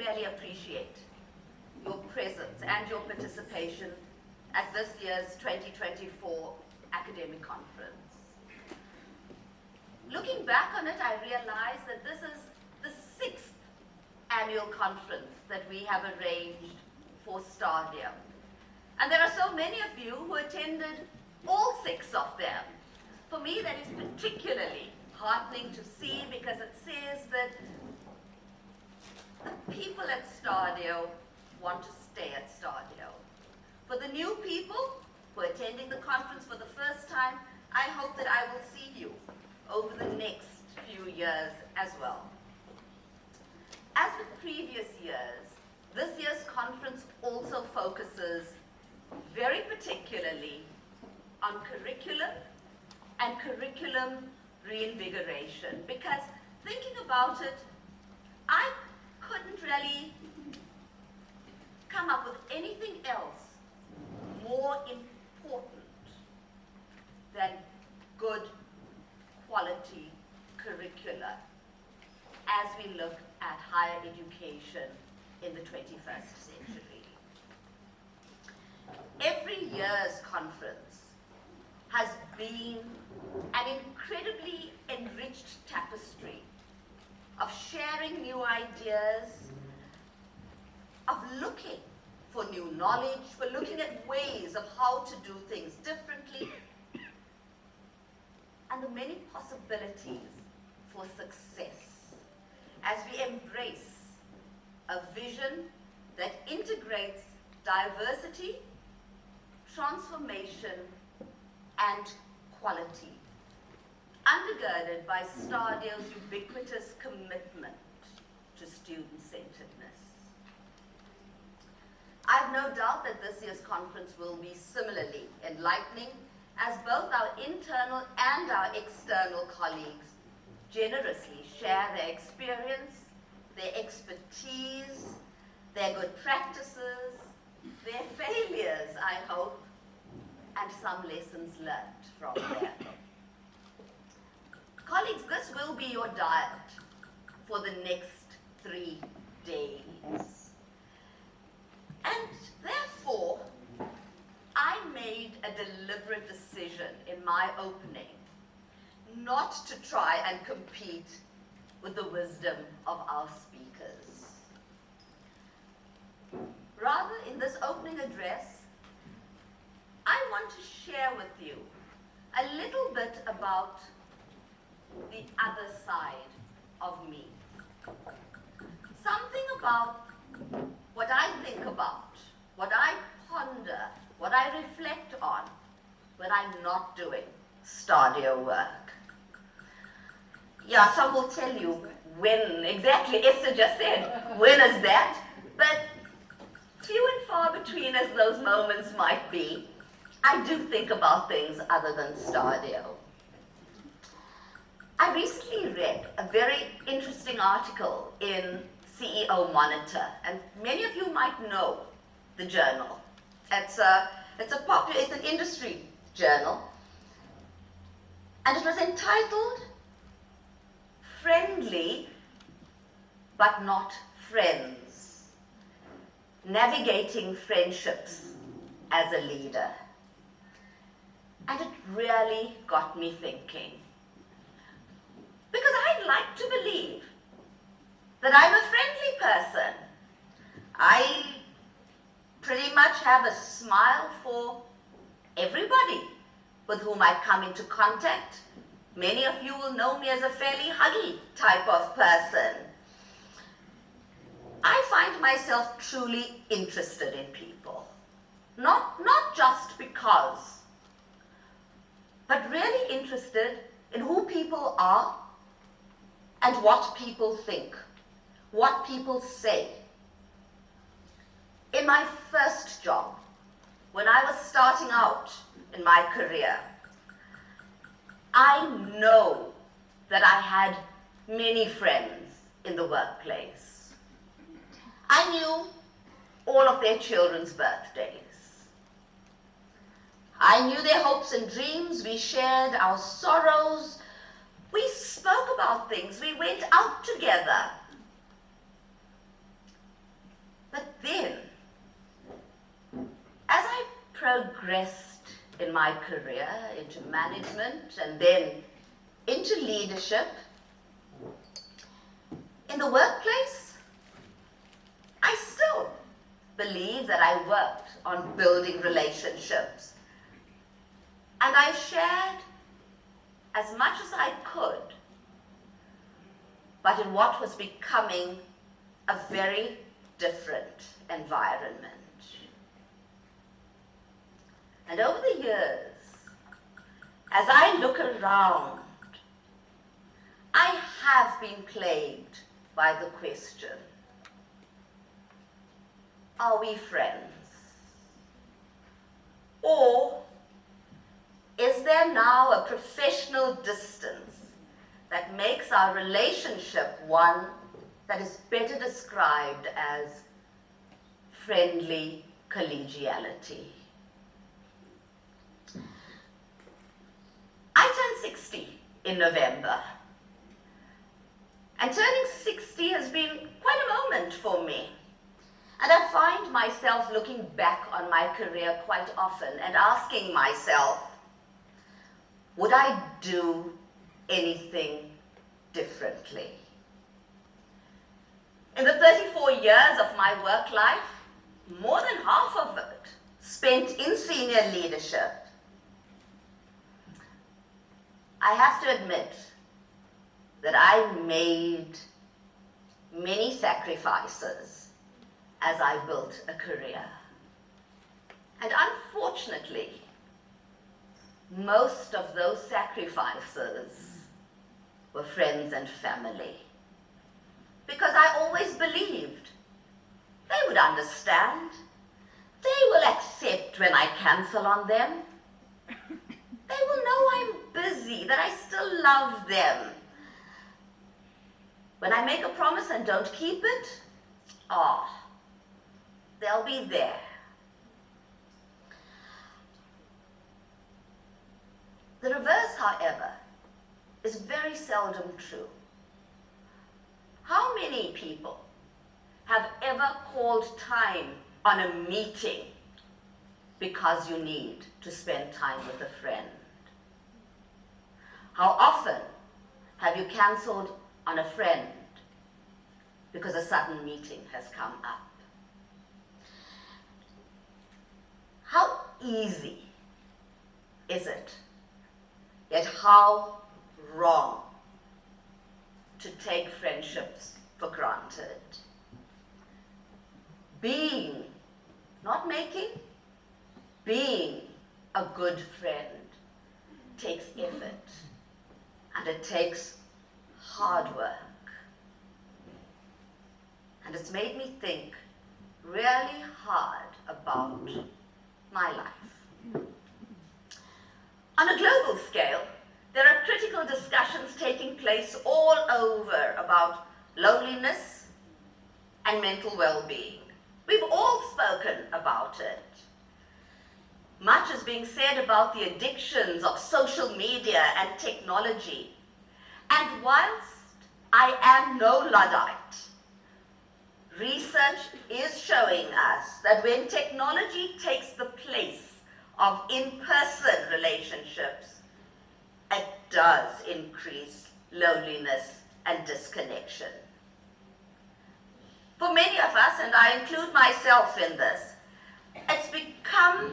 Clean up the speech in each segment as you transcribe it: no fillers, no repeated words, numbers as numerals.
really appreciate your presence and your participation at this year's 2024 academic conference. Looking back on it, I realize that this is the 6th annual conference that we have arranged for STADIO. And there are so many of you who attended all 6 of them. For me, that is particularly heartening to see, because it says that the people at STADIO want to stay at STADIO. For the new people who are attending the conference for the first time, I hope that I will see you over the next few years as well. As with previous years, this year's conference also focuses very particularly on curriculum and curriculum reinvigoration, because thinking about it, I couldn't really come up with anything else more important than good quality curricula as we look at higher education in the 21st century. Every year's conference has been an incredibly enriched tapestry of sharing new ideas, of looking for new knowledge, for looking at ways of how to do things differently, and the many possibilities for success as we embrace a vision that integrates diversity, transformation, and quality, undergirded by STADIO's ubiquitous commitment to student-centeredness. I have no doubt that this year's conference will be similarly enlightening, as both our internal and our external colleagues generously share their experience, their expertise, their good practices, their failures, I hope, and some lessons learned from them. Colleagues, this will be your diet for the next 3 days. And therefore, I made a deliberate decision in my opening not to try and compete with the wisdom of our speakers. Rather, in this opening address, I want to share with you a little bit about the other side of me. Something about what I think about, what I ponder, what I reflect on when I'm not doing STADIO work. Yeah, some will tell you when, exactly, Esther just said, when is that? But few and far between as those moments might be, I do think about things other than STADIO. I recently read a very interesting article in CEO Monitor, and many of you might know the journal. It's an industry journal, and it was entitled Friendly but Not Friends: Navigating Friendships as a Leader. And it really got me thinking, because I'd like to believe that I'm a friendly person. I pretty much have a smile for everybody with whom I come into contact. Many of you will know me as a fairly huggy type of person. I find myself truly interested in people. Not just because, but really interested in who people are and what people think, what people say. In my first job, when I was starting out in my career, I know that I had many friends in the workplace. I knew all of their children's birthdays. I knew their hopes and dreams. We shared our sorrows. We spoke about things. We went out together. progressed in my career into management and then into leadership, in the workplace, I still believe that I worked on building relationships. And I shared as much as I could, but in what was becoming a very different environment. And over the years, as I look around, I have been plagued by the question, are we friends? Or is there now a professional distance that makes our relationship one that is better described as friendly collegiality? I turned 60 in November. And turning 60 has been quite a moment for me. And I find myself looking back on my career quite often and asking myself, would I do anything differently? In the 34 years of my work life, more than half of it spent in senior leadership. I have to admit that I made many sacrifices as I built a career. And unfortunately, most of those sacrifices were friends and family. Because I always believed they would understand. They will accept when I cancel on them. They will know I'm busy, that I still love them. When I make a promise and don't keep it, they'll be there. The reverse, however, is very seldom true. How many people have ever called time on a meeting because you need to spend time with a friend? How often have you cancelled on a friend because a sudden meeting has come up? How easy is it, yet how wrong, to take friendships for granted? Being, not making, being a good friend takes effort, and it takes hard work. And it's made me think really hard about my life. On a global scale, there are critical discussions taking place all over about loneliness and mental well-being. We've all spoken about it. Much is being said about the addictions of social media and technology. And whilst I am no Luddite, research is showing us that when technology takes the place of in-person relationships, it does increase loneliness and disconnection. For many of us, and I include myself in this, it's become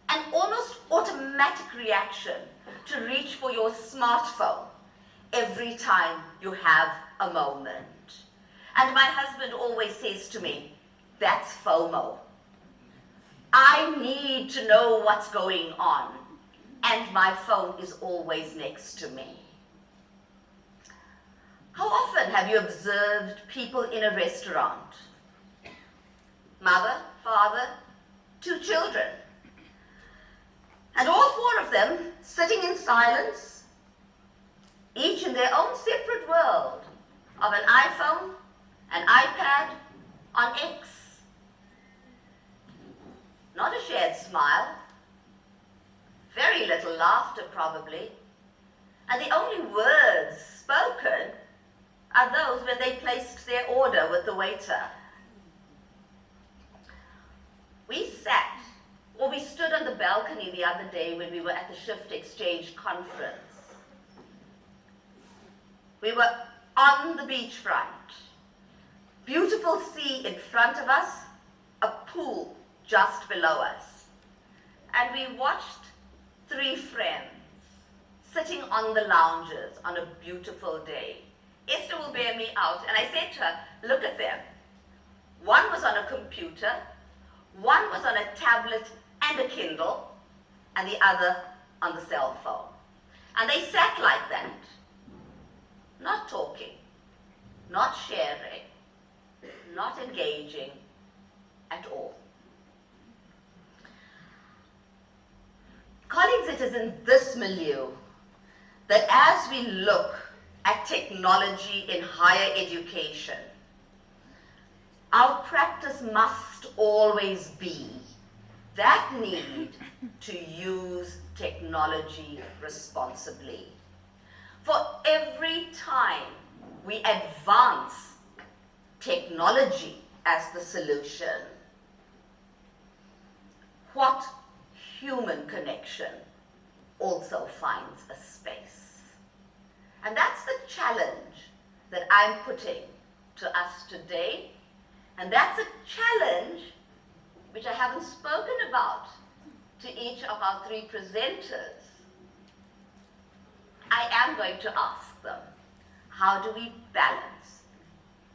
an almost automatic reaction to reach for your smartphone every time you have a moment. And my husband always says to me, that's FOMO. I need to know what's going on, and my phone is always next to me. How often have you observed people in a restaurant? Mother, father, 2 children. And all 4 of them sitting in silence, each in their own separate world of an iPhone, an iPad, on X. Not a shared smile, very little laughter probably, and the only words spoken are those when they placed their order with the waiter. We sat Or we stood on the balcony the other day when we were at the Shift Exchange conference. We were on the beachfront. Beautiful sea in front of us, a pool just below us. And we watched 3 friends sitting on the lounges on a beautiful day. Esther will bear me out, and I said to her, look at them. One was on a computer, one was on a tablet and a Kindle, and the other on the cell phone. And they sat like that, not talking, not sharing, not engaging at all. Colleagues, it is in this milieu that as we look at technology in higher education, our practice must always be that need to use technology responsibly. For every time we advance technology as the solution, what human connection also finds a space? And that's the challenge that I'm putting to us today. And that's a challenge which I haven't spoken about to each of our 3 presenters. I am going to ask them, how do we balance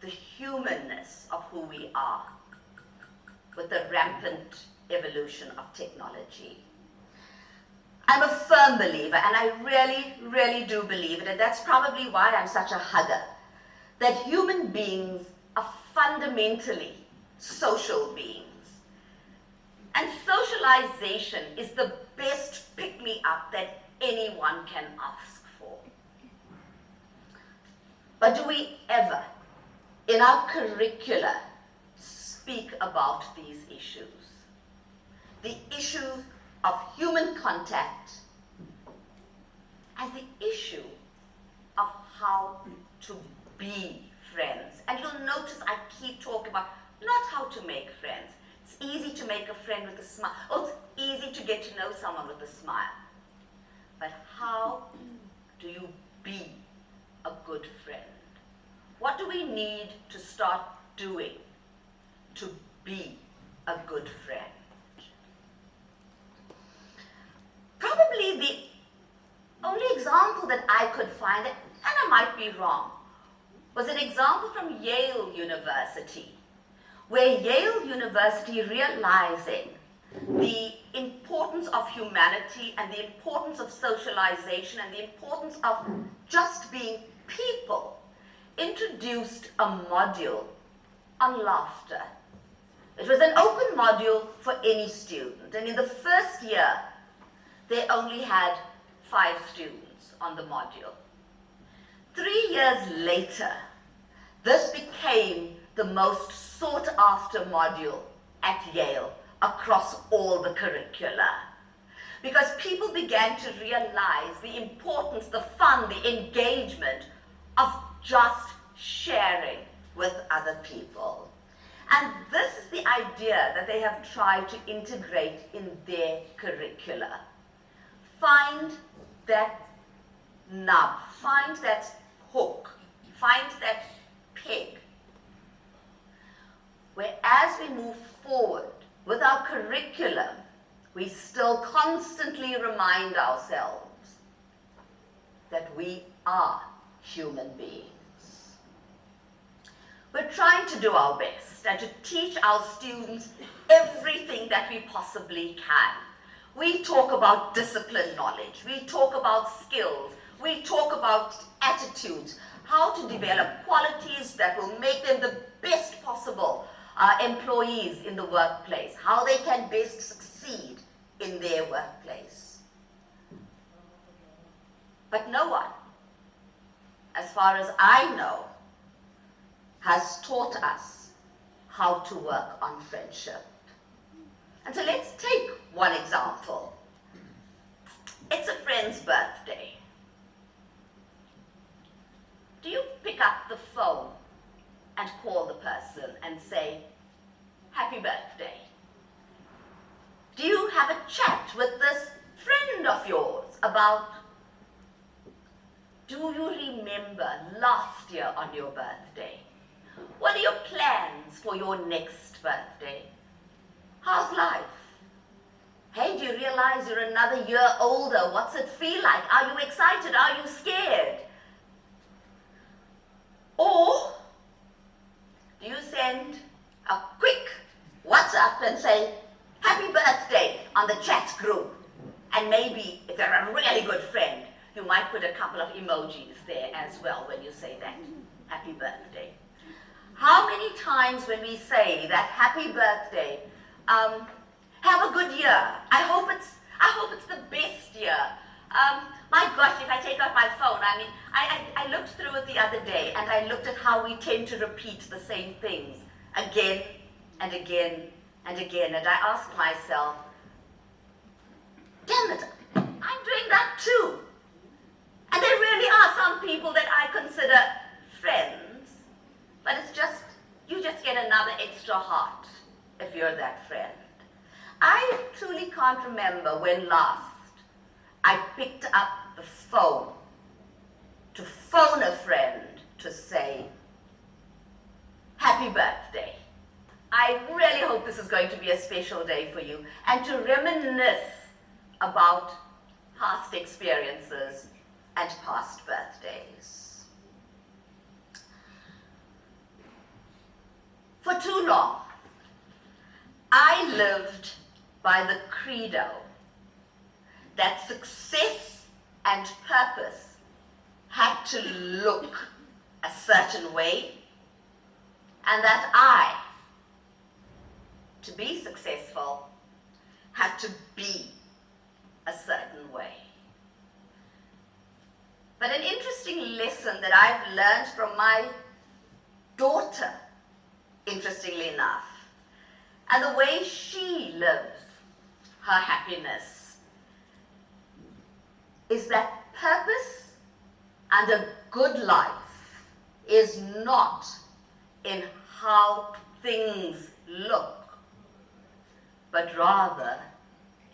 the humanness of who we are with the rampant evolution of technology? I'm a firm believer, and I really, really do believe it, and that's probably why I'm such a hugger, that human beings are fundamentally social beings. And socialization is the best pick-me-up that anyone can ask for. But do we ever, in our curricula, speak about these issues? The issue of human contact and the issue of how to be friends. And you'll notice I keep talking about not how to make friends. It's easy to make a friend with a smile. Oh, it's easy to get to know someone with a smile. But how do you be a good friend? What do we need to start doing to be a good friend? Probably the only example that I could find, and I might be wrong, was an example from Yale University, where Yale University, realizing the importance of humanity and the importance of socialization and the importance of just being people, introduced a module on laughter. It was an open module for any student, and in the first year, they only had 5 students on the module. 3 years later, this became the most sought-after module at Yale across all the curricula, because people began to realize the importance, the fun, the engagement of just sharing with other people. And this is the idea that they have tried to integrate in their curricula. Find that nub, find that hook, find that peg, where as we move forward with our curriculum, we still constantly remind ourselves that we are human beings. We're trying to do our best and to teach our students everything that we possibly can. We talk about discipline knowledge, we talk about skills, we talk about attitudes, how to develop qualities that will make them the best possible employees in the workplace, how they can best succeed in their workplace. But no one, as far as I know, has taught us how to work on friendship. And so let's take one example. It's a friend's birthday. Do you pick up the phone and call the person and say, "Happy birthday"? Do you have a chat with this friend of yours about, do you remember last year on your birthday? What are your plans for your next birthday? How's life? Hey, do you realize you're another year older? What's it feel like? Are you excited? Are you scared? Or do you send a quick WhatsApp and say, happy birthday on the chat group? And maybe if they're a really good friend, you might put a couple of emojis there as well when you say that, happy birthday. How many times when we say that happy birthday, have a good year. I hope it's the best year. My gosh, if I take out my phone, I mean, I looked through it the other day and I looked at how we tend to repeat the same things again and again and again. And I asked myself, damn it, I'm doing that too. And there really are some people that I consider friends, but it's just, you just get another extra heart if you're that friend. I truly can't remember when last I picked up the phone to phone a friend to say, happy birthday. I really hope this is going to be a special day for you, and to reminisce about past experiences and past birthdays. For too long, I lived by the credo that success and purpose had to look a certain way, and that I, to be successful, had to be a certain way. But an interesting lesson that I've learned from my daughter, interestingly enough, and the way she lives her happiness, is that purpose and a good life is not in how things look, but rather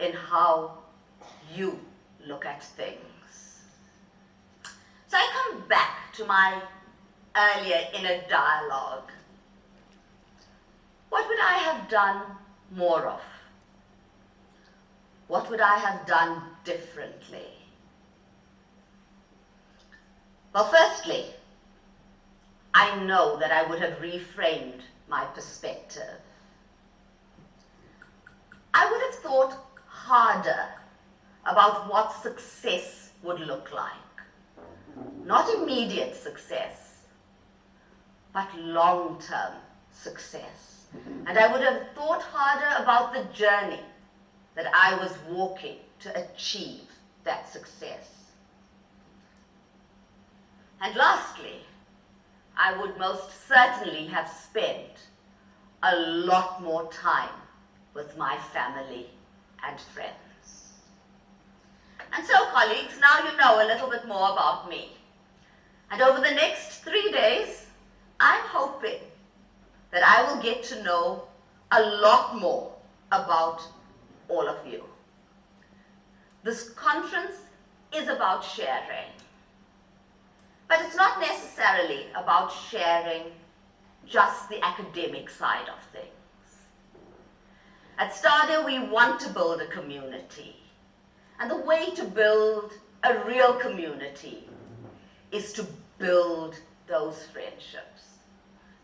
in how you look at things. So I come back to my earlier inner dialogue. What would I have done more of? What would I have done differently? Well, firstly, I know that I would have reframed my perspective. I would have thought harder about what success would look like. Not immediate success, but long-term success. And I would have thought harder about the journey that I was walking to achieve that success. And lastly, I would most certainly have spent a lot more time with my family and friends. And so, colleagues, now you know a little bit more about me. And over the next 3 days, I'm hoping that I will get to know a lot more about all of you. This conference is about sharing. But it's not necessarily about sharing just the academic side of things. At STADIO, we want to build a community. And the way to build a real community is to build those friendships,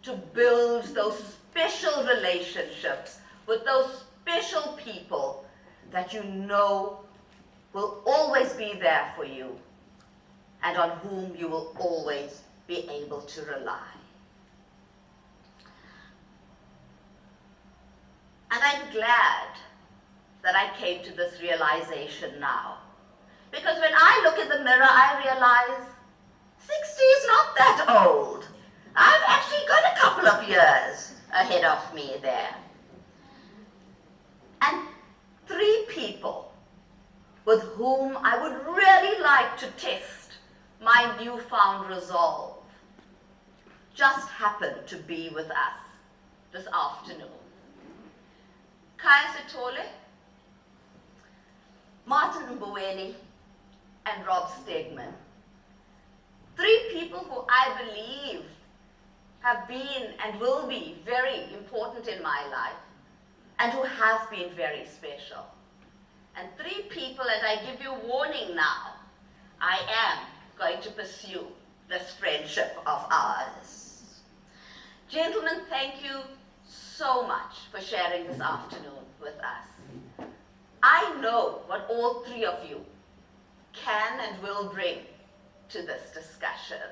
to build those special relationships with those special people that you know will always be there for you and on whom you will always be able to rely. And I'm glad that I came to this realization now. Because when I look in the mirror, I realize 60 is not that old. I've actually got a couple of years ahead of me there. And 3 people with whom I would really like to test my newfound resolve just happen to be with us this afternoon. Kaya Sitole, Martin Mboweni, and Rob Stegman. 3 people who I believe have been and will be very important in my life and who have been very special. And 3 people, and I give you warning now, I am going to pursue this friendship of ours. Gentlemen, thank you so much for sharing this afternoon with us. I know what all 3 of you can and will bring to this discussion,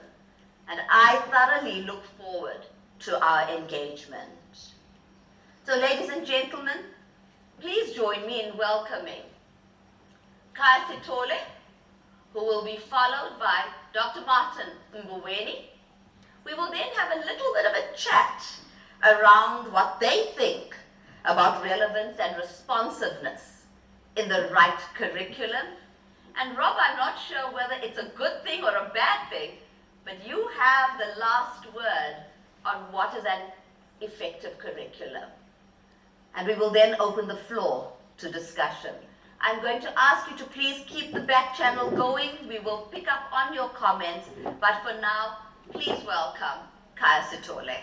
and I thoroughly look forward to our engagement. So, ladies and gentlemen, please join me in welcoming Kaya Sitole, who will be followed by Dr. Martin Mboweni. We will then have a little bit of a chat around what they think about relevance and responsiveness in the right curriculum. And Rob, I'm not sure whether it's a good thing or a bad thing, but you have the last word on what is an effective curriculum. And we will then open the floor to discussion. I'm going to ask you to please keep the back channel going. We will pick up on your comments, but for now, please welcome Kaya Sitole.